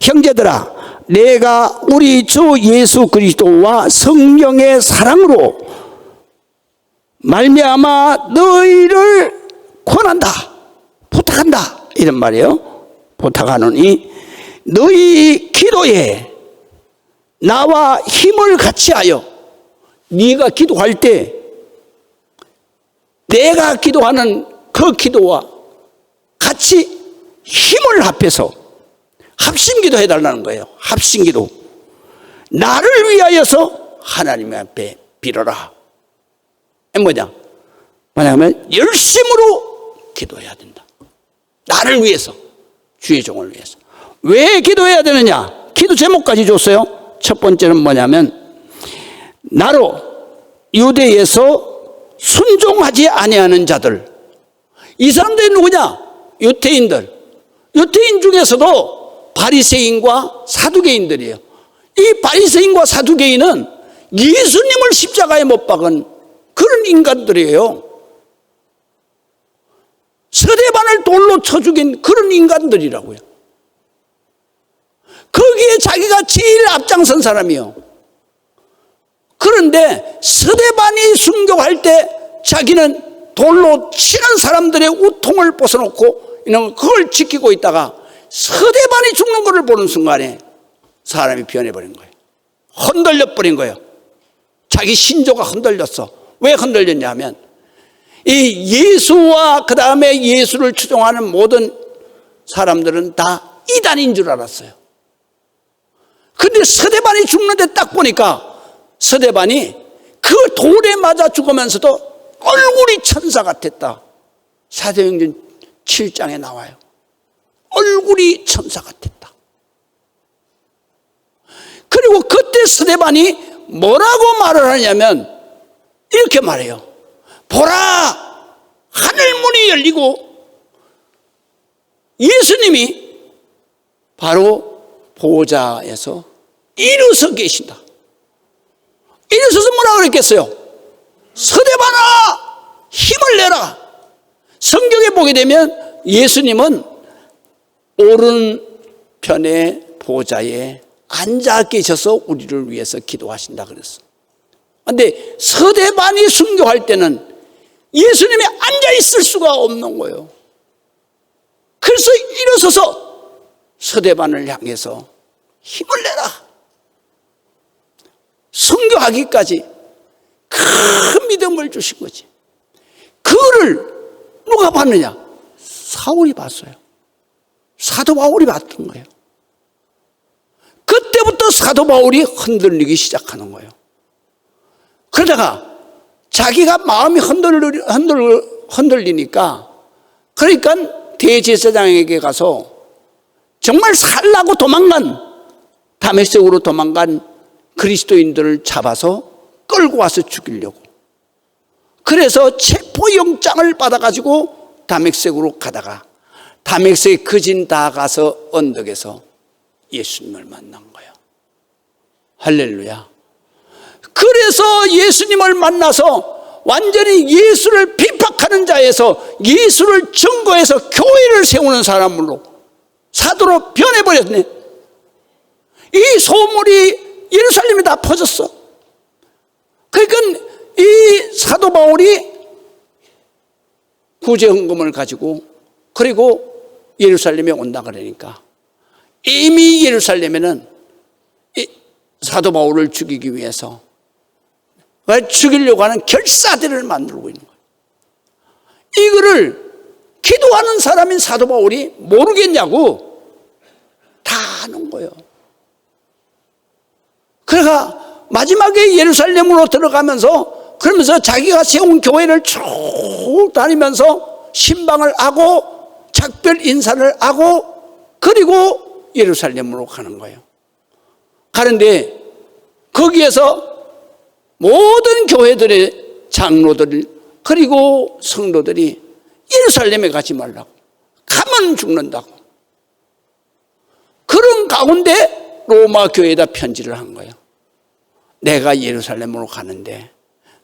형제들아, 내가 우리 주 예수 그리스도와 성령의 사랑으로 말미암아 너희를 권한다, 부탁한다, 이런 말이에요. 부탁하노니 너희 기도에 나와 힘을 같이 하여, 네가 기도할 때 내가 기도하는 그 기도와 같이 힘을 합해서 합심기도 해달라는 거예요. 합심기도. 나를 위하여서 하나님 앞에 빌어라. 뭐냐면 열심으로 기도해야 된다. 나를 위해서, 주의 종을 위해서. 왜 기도해야 되느냐? 기도 제목까지 줬어요. 첫 번째는 뭐냐면, 나로 유대에서 순종하지 아니하는 자들. 이 사람들이 누구냐? 유대인들. 유대인 중에서도 바리새인과 사두개인들이에요. 이 바리새인과 사두개인은 예수님을 십자가에 못 박은 그런 인간들이에요. 스데반을 돌로 쳐 죽인 그런 인간들이라고요. 거기에 자기가 제일 앞장선 사람이요. 그런데 스데반이 순교할 때 자기는 돌로 치는 사람들의 우통을 벗어놓고 이런 그걸 지키고 있다가 스데반이 죽는 것을 보는 순간에 사람이 변해버린 거예요. 흔들려 버린 거예요. 자기 신조가 흔들렸어. 왜 흔들렸냐 하면 이 예수와 그 다음에 예수를 추종하는 모든 사람들은 다 이단인 줄 알았어요. 근데 스데반이 죽는데 딱 보니까 스데반이 그 돌에 맞아 죽으면서도 얼굴이 천사 같았다. 사도행전 7장에 나와요. 얼굴이 천사 같았다. 그리고 그때 스데반이 뭐라고 말을 하냐면 이렇게 말해요. 보라, 하늘문이 열리고 예수님이 바로 보좌에서 일어서 계신다. 일어서서 뭐라고 그랬겠어요? 스데반아, 힘을 내라. 성경에 보게 되면 예수님은 오른편의 보좌에 앉아 계셔서 우리를 위해서 기도하신다 그랬어. 그런데 스데반이 순교할 때는 예수님이 앉아 있을 수가 없는 거예요. 그래서 일어서서 스데반을 향해서 힘을 내라. 순교하기까지 큰 믿음을 주신 거지. 그거를 누가 봤느냐? 사울이 봤어요. 사도 바울이 봤던 거예요. 그때부터 사도 바울이 흔들리기 시작하는 거예요. 그러다가 자기가 마음이 흔들리니까 그러니까 대제사장에게 가서 정말 살라고 다메섹으로 도망간 그리스도인들을 잡아서 끌고 와서 죽이려고. 그래서 체포영장을 받아가지고 다메섹으로 가다가 다메섹 거진 다 가서 언덕에서 예수님을 만난 거예요. 할렐루야. 그래서 예수님을 만나서 완전히 예수를 핍박하는 자에서 예수를 증거해서 교회를 세우는 사람으로 사도로 변해버렸네. 이 소문이 예루살렘에 다 퍼졌어. 그러니까 이 사도 바울이 구제헌금을 가지고 그리고 예루살렘에 온다 그러니까 이미 예루살렘에는 이 사도 바울을 죽이기 위해서 죽이려고 하는 결사들을 만들고 있는 거예요. 이거를 기도하는 사람인 사도 바울이 모르겠냐고 다 아는 거예요. 그러니까 마지막에 예루살렘으로 들어가면서 그러면서 자기가 세운 교회를 쭉 다니면서 신방을 하고 작별 인사를 하고 그리고 예루살렘으로 가는 거예요. 가는데 거기에서 모든 교회들의 장로들 그리고 성도들이 예루살렘에 가지 말라고, 가면 죽는다고. 그런 가운데 로마 교회에다 편지를 한 거예요. 내가 예루살렘으로 가는데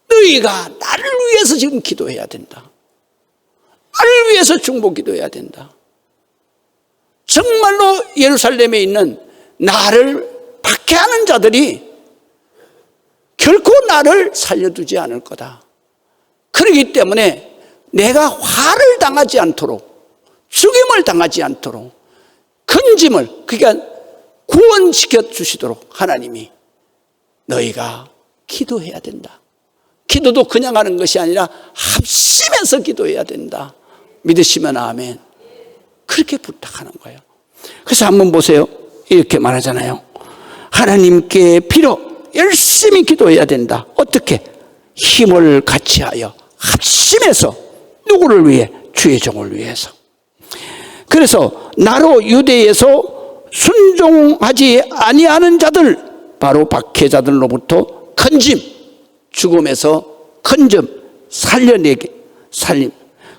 너희가 나를 위해서 지금 기도해야 된다. 나를 위해서 중보 기도해야 된다. 정말로 예루살렘에 있는 나를 박해하는 자들이 결코 나를 살려두지 않을 거다. 그렇기 때문에 내가 화를 당하지 않도록, 죽임을 당하지 않도록, 건짐을, 그러니까 구원시켜 주시도록 하나님이 너희가 기도해야 된다. 기도도 그냥 하는 것이 아니라 합심해서 기도해야 된다. 믿으시면 아멘. 그렇게 부탁하는 거예요. 그래서 한번 보세요. 이렇게 말하잖아요. 하나님께 빌어 열심히 기도해야 된다. 어떻게? 힘을 같이하여 합심해서 누구를 위해? 주의 종을 위해서. 그래서 나로 유대에서 순종하지 아니하는 자들, 바로 박해자들로부터 건짐, 죽음에서 건짐, 살려내게, 살림.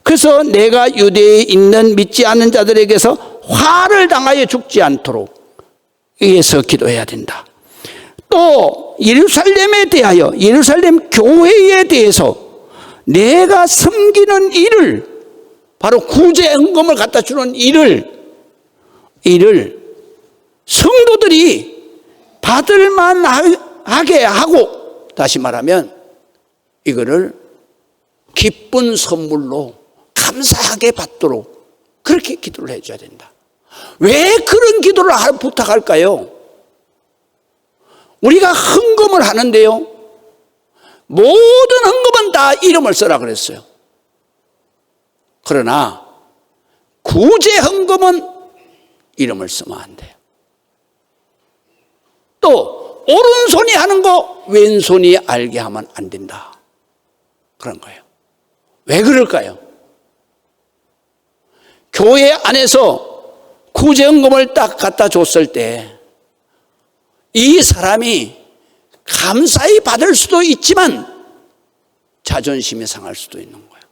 그래서 내가 유대에 있는 믿지 않는 자들에게서 화를 당하여 죽지 않도록 위해서 기도해야 된다. 또 예루살렘에 대하여, 예루살렘 교회에 대해서 내가 섬기는 일을, 바로 구제 헌금을 갖다 주는 일을 성도들이 받을만하게 하고, 다시 말하면 이거를 기쁜 선물로 감사하게 받도록 그렇게 기도를 해줘야 된다. 왜 그런 기도를 부탁할까요? 우리가 헌금을 하는데요, 모든 헌금은 다 이름을 써라 그랬어요. 그러나 구제 헌금은 이름을 쓰면 안 돼요. 또 오른손이 하는 거 왼손이 알게 하면 안 된다. 그런 거예요. 왜 그럴까요? 교회 안에서 구제 헌금을 딱 갖다 줬을 때 이 사람이 감사히 받을 수도 있지만 자존심이 상할 수도 있는 거예요.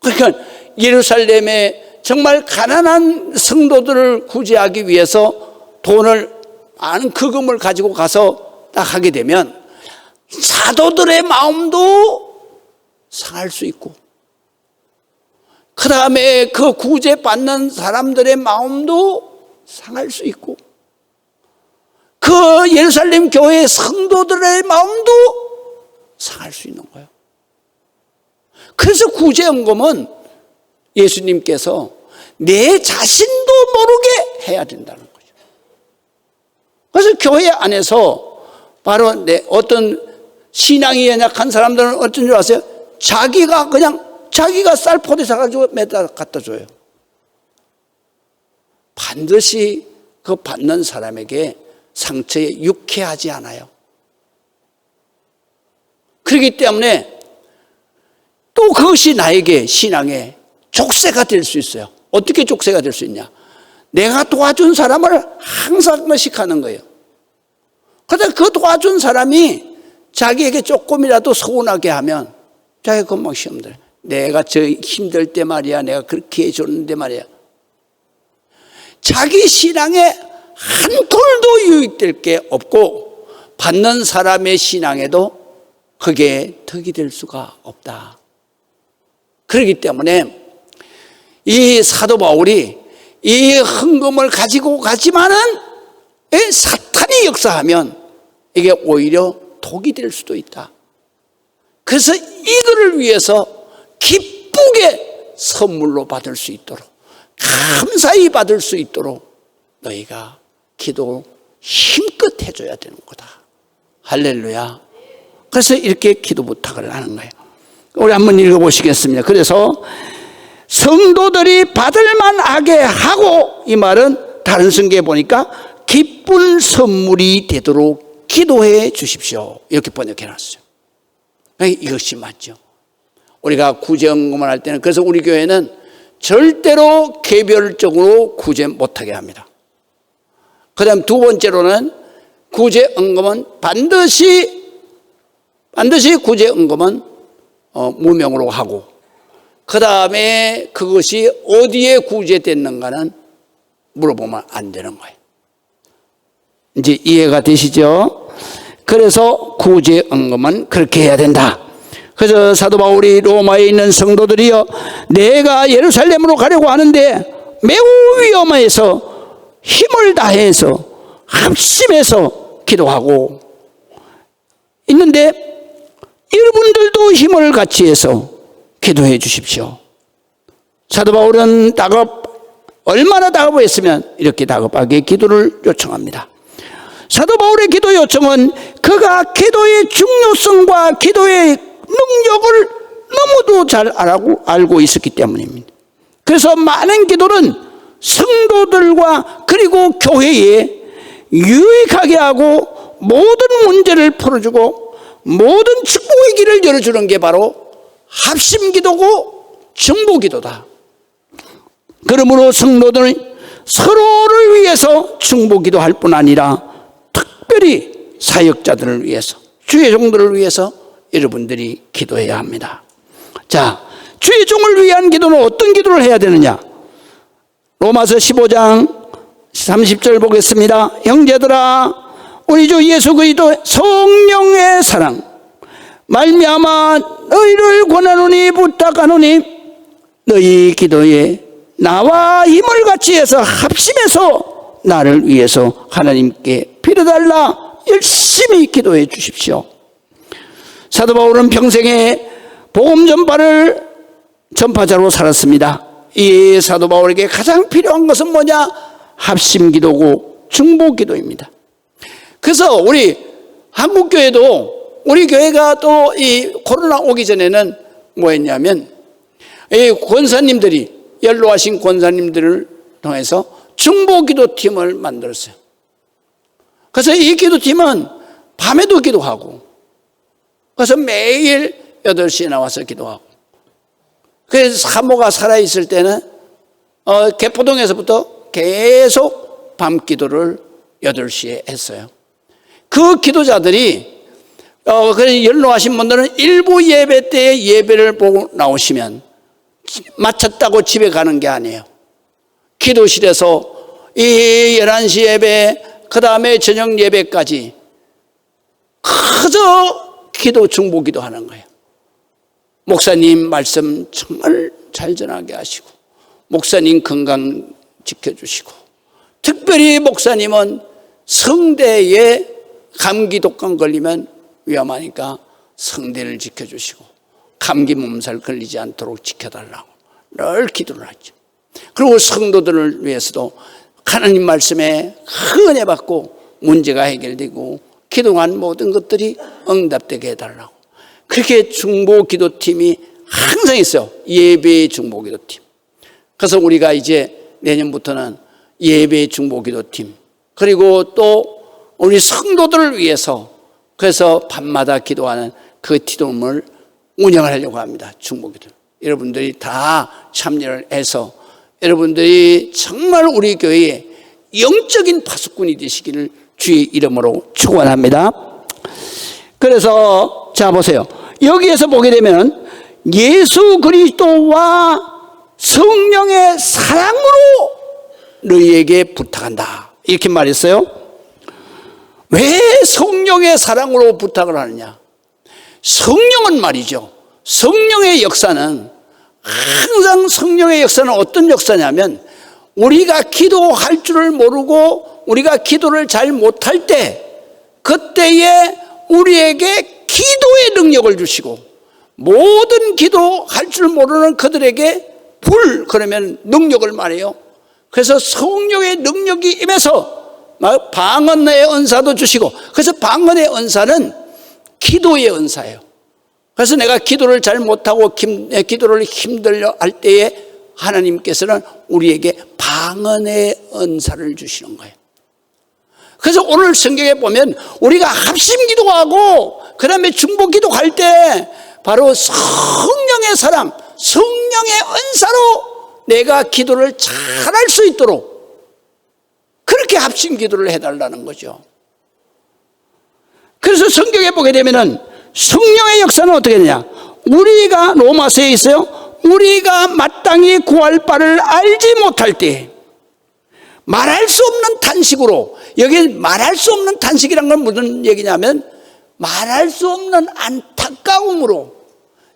그러니까 예루살렘에 정말 가난한 성도들을 구제하기 위해서 돈을, 많은 거금을 가지고 가서 딱 하게 되면 사도들의 마음도 상할 수 있고, 그 다음에 그 구제받는 사람들의 마음도 상할 수 있고, 그 예루살렘 교회의 성도들의 마음도 상할 수 있는 거예요. 그래서 구제헌금은 예수님께서 내 자신도 모르게 해야 된다는 거죠. 그래서 교회 안에서 바로 어떤 신앙이 연약한 사람들은 어떤 줄 아세요? 자기가 쌀포대 사가지고 매다 갖다 줘요. 반드시 그 받는 사람에게 상처에 유쾌하지 않아요. 그렇기 때문에 또 그것이 나에게 신앙의 족쇄가 될 수 있어요. 어떻게 족쇄가 될 수 있냐? 내가 도와준 사람을 항상 의식하는 거예요. 그런데 그 도와준 사람이 자기에게 조금이라도 서운하게 하면 자기가 금방 시험 들어요. 내가 저 힘들 때 말이야, 내가 그렇게 해줬는데 말이야. 자기 신앙에 한 톨도 유익될 게 없고 받는 사람의 신앙에도 그게 덕이 될 수가 없다. 그렇기 때문에 이 사도 바울이 이 헌금을 가지고 가지만은 사탄이 역사하면 이게 오히려 독이 될 수도 있다. 그래서 이들을 위해서 기쁘게 선물로 받을 수 있도록, 감사히 받을 수 있도록 너희가 기도 힘껏 해줘야 되는 거다. 할렐루야. 그래서 이렇게 기도 부탁을 하는 거예요. 우리 한번 읽어보시겠습니다. 그래서 성도들이 받을만하게 하고, 이 말은 다른 성경에 보니까 기쁜 선물이 되도록 기도해 주십시오. 이렇게 번역해놨어요. 이것이 맞죠. 우리가 구제헌금을 할 때는, 그래서 우리 교회는 절대로 개별적으로 구제 못하게 합니다. 그 다음 두 번째로는 구제헌금은 반드시 구제헌금은 무명으로 하고, 그 다음에 그것이 어디에 구제됐는가는 물어보면 안 되는 거예요. 이제 이해가 되시죠? 그래서 구제헌금은 그렇게 해야 된다. 그래서 사도 바울이 로마에 있는 성도들이여, 내가 예루살렘으로 가려고 하는데 매우 위험해서 힘을 다해서 합심해서 기도하고 있는데, 여러분들도 힘을 같이 해서 기도해 주십시오. 사도 바울은 얼마나 다급했으면 이렇게 다급하게 기도를 요청합니다. 사도 바울의 기도 요청은 그가 기도의 중요성과 기도의 능력을 너무도 잘 알고 있었기 때문입니다. 그래서 많은 기도는 성도들과 그리고 교회에 유익하게 하고 모든 문제를 풀어주고 모든 축복의 길을 열어주는 게 바로 합심기도고 중보기도다. 그러므로 성도들은 서로를 위해서 중보기도할 뿐 아니라 특별히 사역자들을 위해서, 주의 종들을 위해서 여러분들이 기도해야 합니다. 자, 주의 종을 위한 기도는 어떤 기도를 해야 되느냐? 로마서 15장 30절 보겠습니다. 형제들아, 우리 주 예수 그리스도 성령의 사랑 말미암아 너희를 권하노니 부탁하노니 너희 기도에 나와 힘을 같이 해서 합심해서 나를 위해서 하나님께 빌어달라 열심히 기도해 주십시오. 사도 바울은 평생에 복음 전파자로 살았습니다. 이 사도 바울에게 가장 필요한 것은 뭐냐? 합심기도고 중보기도입니다. 그래서 우리 한국교회도, 우리 교회가 또 이 코로나 오기 전에는 뭐였냐면, 이 권사님들이, 연로하신 권사님들을 통해서 중보기도팀을 만들었어요. 그래서 이 기도팀은 밤에도 기도하고, 그래서 매일 8시에 나와서 기도하고, 그래서 사모가 살아있을 때는 개포동에서부터 계속 밤 기도를 8시에 했어요. 그 기도자들이 그래서 연로하신 분들은 일부 예배 때에 예배를 보고 나오시면 마쳤다고 집에 가는 게 아니에요. 기도실에서 이 11시 예배, 그 다음에 저녁 예배까지 그저 기도 중보기도 하는 거예요. 목사님 말씀 정말 잘 전하게 하시고, 목사님 건강 지켜주시고, 특별히 목사님은 성대에 감기 독감 걸리면 위험하니까 성대를 지켜주시고 감기 몸살 걸리지 않도록 지켜달라고 늘 기도를 하죠. 그리고 성도들을 위해서도 하나님 말씀에 큰 은혜 받고 문제가 해결되고 기도한 모든 것들이 응답되게 해달라고, 그렇게 중보기도팀이 항상 있어요. 예배 중보기도팀. 그래서 우리가 이제 내년부터는 예배 중보기도팀, 그리고 또 우리 성도들을 위해서 그래서 밤마다 기도하는 그 기도를 운영하려고 합니다. 중보기도. 여러분들이 다 참여를 해서 여러분들이 정말 우리 교회에 영적인 파수꾼이 되시기를 주의 이름으로 축원합니다. 그래서 자 보세요. 여기에서 보게 되면 예수 그리스도와 성령의 사랑으로 너희에게 부탁한다 이렇게 말했어요. 왜 성령의 사랑으로 부탁을 하느냐? 성령은 말이죠, 성령의 역사는 항상, 성령의 역사는 어떤 역사냐면, 우리가 기도할 줄을 모르고 우리가 기도를 잘 못할 때, 그때에 우리에게 기도의 능력을 주시고, 모든 기도할 줄 모르는 그들에게 그러면 능력을 말해요. 그래서 성령의 능력이 임해서 방언의 은사도 주시고, 그래서 방언의 은사는 기도의 은사예요. 그래서 내가 기도를 잘 못하고 기도를 힘들려 할 때에 하나님께서는 우리에게 방언의 은사를 주시는 거예요. 그래서 오늘 성경에 보면 우리가 합심 기도하고 그 다음에 중보 기도할 때 바로 성령의 사랑, 성령의 은사로 내가 기도를 잘할 수 있도록 그렇게 합심 기도를 해달라는 거죠. 그래서 성경에 보게 되면은 성령의 역사는 어떻게 되냐? 우리가 로마서에 있어요. 우리가 마땅히 구할 바를 알지 못할 때 말할 수 없는 탄식으로, 여기 말할 수 없는 탄식이란 건 무슨 얘기냐면 말할 수 없는 안타까움으로,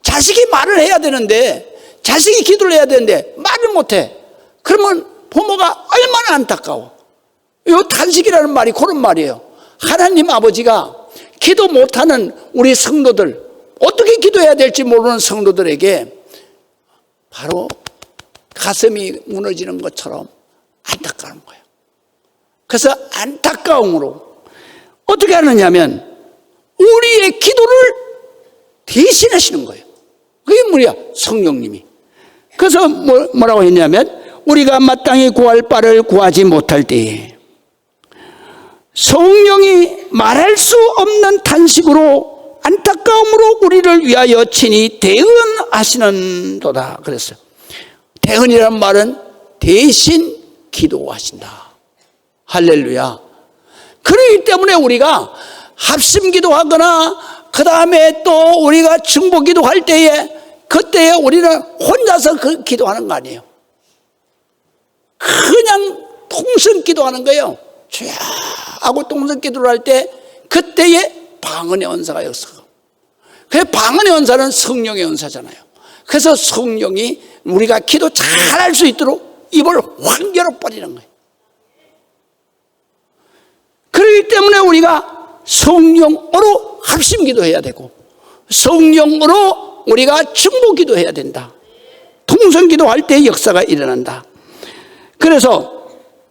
자식이 말을 해야 되는데, 자식이 기도를 해야 되는데 말을 못해. 그러면 부모가 얼마나 안타까워. 요 탄식이라는 말이 그런 말이에요. 하나님 아버지가 기도 못하는 우리 성도들, 어떻게 기도해야 될지 모르는 성도들에게 바로 가슴이 무너지는 것처럼 안타까운 거예요. 그래서 안타까움으로 어떻게 하느냐면 우리의 기도를 대신하시는 거예요. 그게 뭐야? 성령님이. 그래서 뭐라고 했냐면 우리가 마땅히 구할 바를 구하지 못할 때에 성령이 말할 수 없는 탄식으로 안타까움으로 우리를 위하여 친히 대언하시는도다 그랬어요. 대언이란 말은 대신 기도하신다. 할렐루야. 그렇기 때문에 우리가 합심 기도하거나 그 다음에 또 우리가 중보 기도할 때에 그때에 우리는 혼자서 그 기도하는 거 아니에요. 그냥 통성 기도하는 거예요. 주야 하고 통성 기도를 할 때 그때에 방언의 언사가 역사가. 그래서 방언의 언사는 성령의 언사잖아요. 그래서 성령이 우리가 기도 잘할 수 있도록 입을 확 열어버리는 거예요. 그렇기 때문에 우리가 성령으로 합심 기도해야 되고 성령으로 우리가 중보 기도해야 된다. 통성 기도할 때 역사가 일어난다. 그래서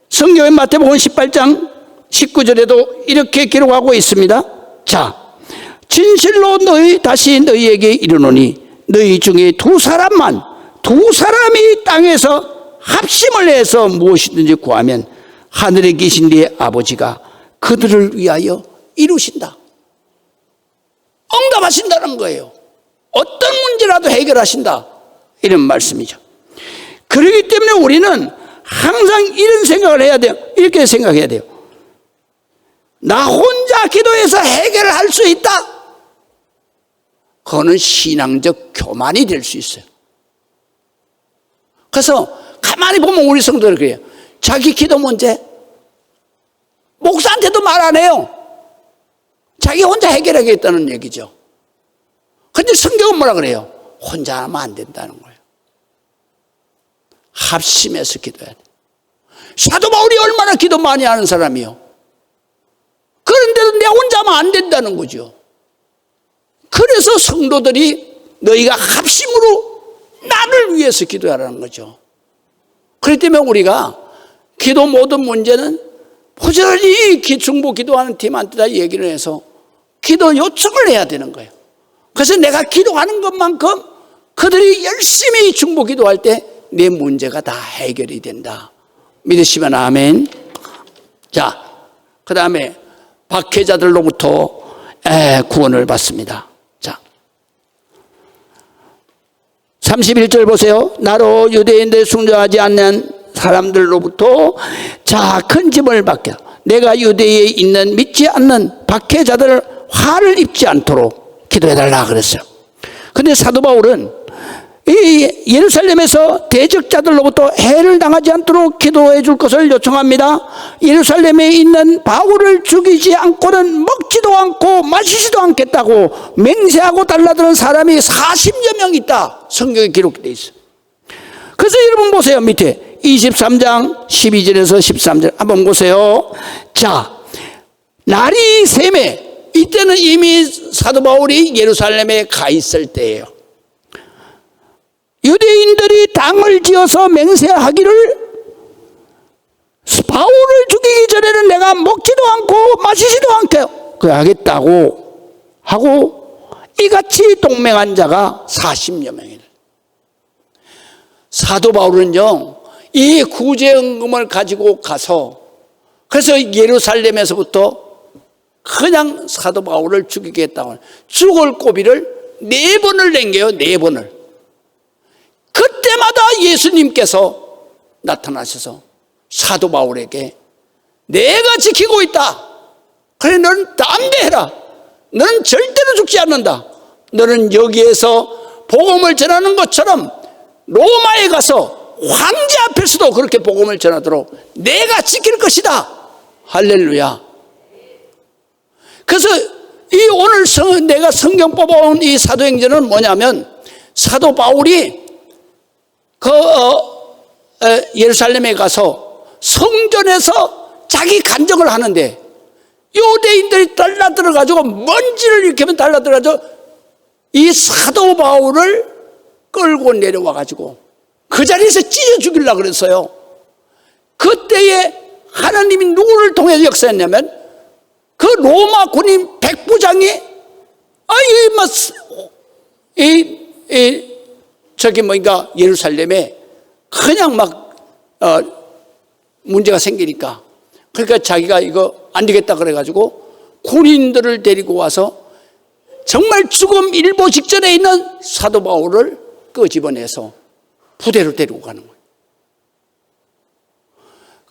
성경의 마태복음 18장 19절에도 이렇게 기록하고 있습니다. 자, 진실로 다시 너희에게 이르노니 너희 중에 두 사람이 땅에서 합심을 해서 무엇이든지 구하면 하늘에 계신 네 아버지가 그들을 위하여 이루신다. 응답하신다는 거예요. 어떤 문제라도 해결하신다. 이런 말씀이죠. 그렇기 때문에 우리는 항상 이런 생각을 해야 돼요. 이렇게 생각해야 돼요. 나 혼자 기도해서 해결을 할 수 있다. 그거는 신앙적 교만이 될 수 있어요. 그래서 가만히 보면 우리 성도들 그래요. 자기 기도 문제 목사한테도 말 안 해요. 자기 혼자 해결하겠다는 얘기죠. 근데 성경은 뭐라 그래요? 혼자 하면 안 된다는 거예요. 합심해서 기도해야 돼. 사도 바울이 얼마나 기도 많이 하는 사람이요. 그런데도 내 혼자 하면 안 된다는 거죠. 그래서 성도들이 너희가 합심으로 나를 위해서 기도하라는 거죠. 그렇기 때문에 우리가 기도 모든 문제는 부지런히 중보 기도하는 팀한테 다 얘기를 해서 기도 요청을 해야 되는 거예요. 그래서 내가 기도하는 것만큼 그들이 열심히 중보 기도할 때 내 문제가 다 해결이 된다. 믿으시면 아멘. 자, 그 다음에 박해자들로부터 구원을 받습니다. 자, 31절 보세요. 나로 유대인들 순종하지 않는 사람들로부터 큰 짐을 받게 내가 유대에 있는 믿지 않는 박해자들 화를 입지 않도록 기도해달라 그랬어요. 근데 사도 바울은 이 예루살렘에서 대적자들로부터 해를 당하지 않도록 기도해 줄 것을 요청합니다. 예루살렘에 있는 바울을 죽이지 않고는 먹지도 않고 마시지도 않겠다고 맹세하고 달라드는 사람이 40여 명 있다. 성경에 기록되어 있어요. 그래서 여러분 보세요. 밑에 23장 12절에서 13절 한번 보세요. 자, 날이 샘에 이때는 이미 사도 바울이 예루살렘에 가 있을 때예요. 유대인들이 당을 지어서 맹세하기를 바울을 죽이기 전에는 내가 먹지도 않고 마시지도 않게 하겠다고 하고 이같이 동맹한 자가 40여 명이다. 사도 바울은요, 이 구제연금을 가지고 가서 그래서 예루살렘에서부터 그냥 사도 바울을 죽이겠다고 죽을 고비를 4번을 낸게요. 4번을. 그때마다 예수님께서 나타나셔서 사도 바울에게 내가 지키고 있다. 그래 너는 담대해라. 너는 절대로 죽지 않는다. 너는 여기에서 복음을 전하는 것처럼 로마에 가서 황제 앞에서도 그렇게 복음을 전하도록 내가 지킬 것이다. 할렐루야. 그래서 이 오늘 내가 성경 뽑아온 이 사도행전은 뭐냐면 사도 바울이 예루살렘에 가서 성전에서 자기 간증을 하는데 유대인들이 달라들어가지고 먼지를 일으키면 달라들어가지고 이 사도 바울을 끌고 내려와가지고 그 자리에서 찢어 죽이려고 그랬어요. 그때에 하나님이 누구를 통해서 역사했냐면 그 로마 군인 백부장이 예루살렘에 그냥 문제가 생기니까 그러니까 자기가 이거 안 되겠다 그래가지고 군인들을 데리고 와서 정말 죽음 일보 직전에 있는 사도 바울을 끄집어내서 부대로 데리고 가는 거예요.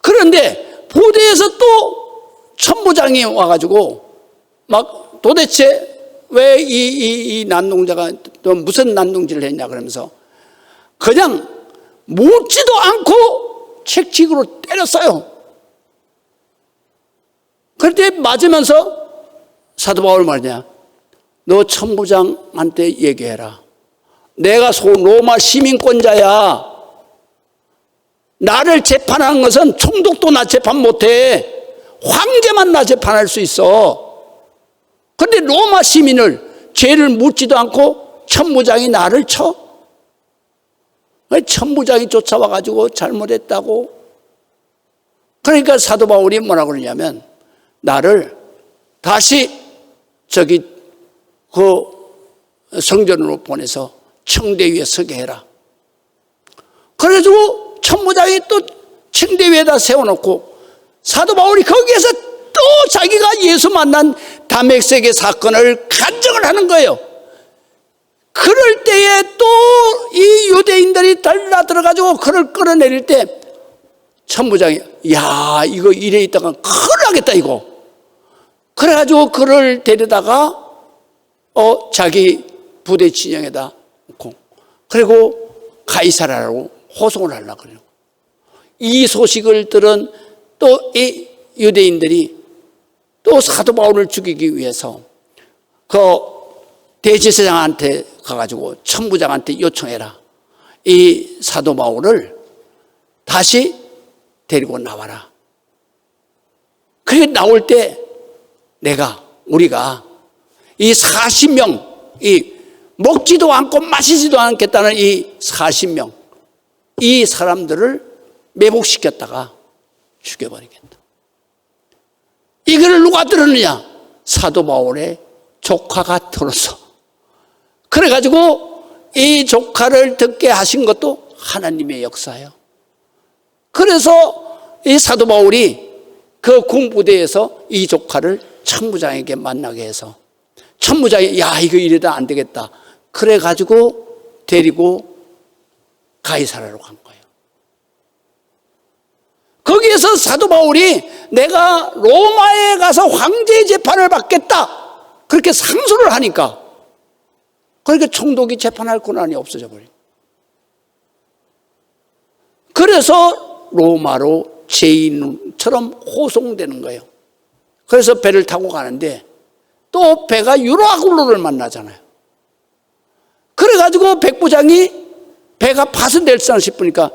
그런데 부대에서 또 천부장이 와가지고 도대체 왜 이 난동자가 또 무슨 난동질을 했냐 그러면서 그냥 묻지도 않고 책찍으로 때렸어요. 그런데 맞으면서 사도 바울 말이냐, 너 천부장한테 얘기해라. 내가 로마 시민권자야. 나를 재판하는 것은 총독도 나 재판 못해. 황제만 나 재판할 수 있어. 그런데 로마 시민을 죄를 묻지도 않고 천부장이 나를 쳐? 천부장이 쫓아와가지고 잘못했다고. 그러니까 사도 바울이 뭐라고 그러냐면 나를 다시 그 성전으로 보내서 청대 위에 서게 해라. 그래가지고 천부장이 또 청대 위에다 세워놓고 사도 바울이 거기에서 또 자기가 예수 만난 다메섹의 사건을 간증을 하는 거예요. 그럴 때에 또 이 유대인들이 달라들어가지고 그를 끌어내릴 때 천부장이 야 이거 이래 있다가 큰일 나겠다 이거. 그래가지고 그를 데려다가 자기 부대 진영에다 놓고 그리고 가이사라라고 호송을 하려고 그래요. 이 소식을 들은 또 이 유대인들이 또 사도 바울을 죽이기 위해서 그 대제사장한테 가가지고 천부장한테 요청해라. 이 사도 바울을 다시 데리고 나와라. 그게 나올 때 우리가 이 40명, 이 먹지도 않고 마시지도 않겠다는 이 40명, 이 사람들을 매복시켰다가 죽여버리겠다. 이거를 누가 들었느냐? 사도 바울의 조카가 들었어. 그래가지고 이 조카를 듣게 하신 것도 하나님의 역사예요. 그래서 이 사도 바울이 그 군부대에서 이 조카를 천부장에게 만나게 해서 천부장이 야 이거 이래다 안 되겠다. 그래가지고 데리고 가이사라로 간 거예요. 거기에서 사도 바울이 내가 로마에 가서 황제의 재판을 받겠다 그렇게 상소를 하니까 그러니까 총독이 재판할 권한이 없어져 버려요. 그래서 로마로 죄인처럼 호송되는 거예요. 그래서 배를 타고 가는데 또 배가 유라굴로를 만나잖아요. 그래가지고 백부장이 배가 파손될까 싶으니까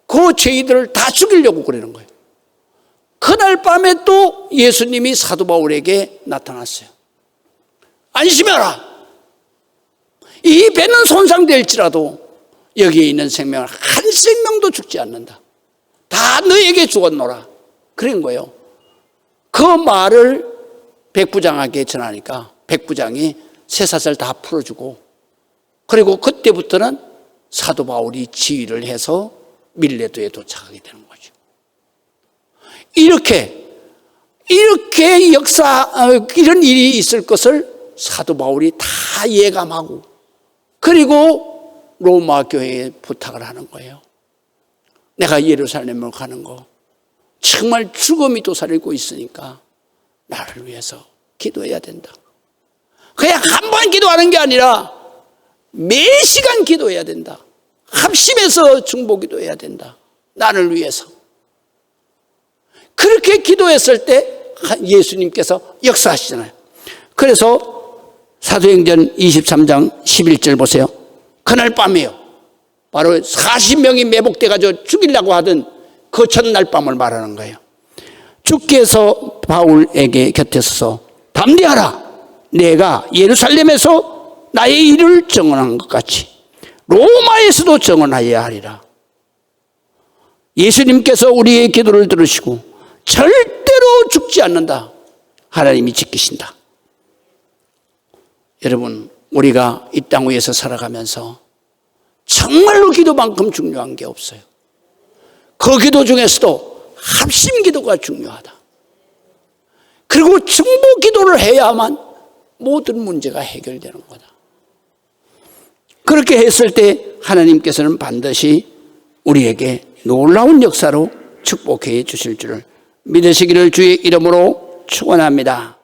그 죄인들을 다 죽이려고 그러는 거예요. 그날 밤에 또 예수님이 사도 바울에게 나타났어요. 안심해라. 이 배는 손상될지라도 여기에 있는 생명은 한 생명도 죽지 않는다. 다 너에게 죽었노라. 그런 거예요. 그 말을 백부장에게 전하니까 백부장이 쇠사슬 다 풀어주고 그리고 그때부터는 사도 바울이 지휘를 해서 밀레도에 도착하게 되는 거죠. 이렇게 이런 일이 있을 것을 사도 바울이 다 예감하고 그리고 로마 교회에 부탁을 하는 거예요. 내가 예루살렘을 가는 거 정말 죽음이 도사리고 있으니까 나를 위해서 기도해야 된다. 그냥 한 번 기도하는 게 아니라 매 시간 기도해야 된다. 합심해서 중보기도해야 된다. 나를 위해서. 그렇게 기도했을 때 예수님께서 역사하시잖아요. 그래서 사도행전 23장 11절 보세요. 그날 밤이에요. 바로 40명이 매복돼가지고 죽이려고 하던 그 첫날 밤을 말하는 거예요. 주께서 바울에게 곁에 서서 담대하라. 내가 예루살렘에서 나의 일을 증언한 것 같이 로마에서도 증언하여야 하리라. 예수님께서 우리의 기도를 들으시고 절대로 죽지 않는다. 하나님이 지키신다. 여러분, 우리가 이 땅 위에서 살아가면서 정말로 기도만큼 중요한 게 없어요. 그 기도 중에서도 합심 기도가 중요하다. 그리고 중보 기도를 해야만 모든 문제가 해결되는 거다. 그렇게 했을 때 하나님께서는 반드시 우리에게 놀라운 역사로 축복해 주실 줄을 믿으시기를 주의 이름으로 축원합니다.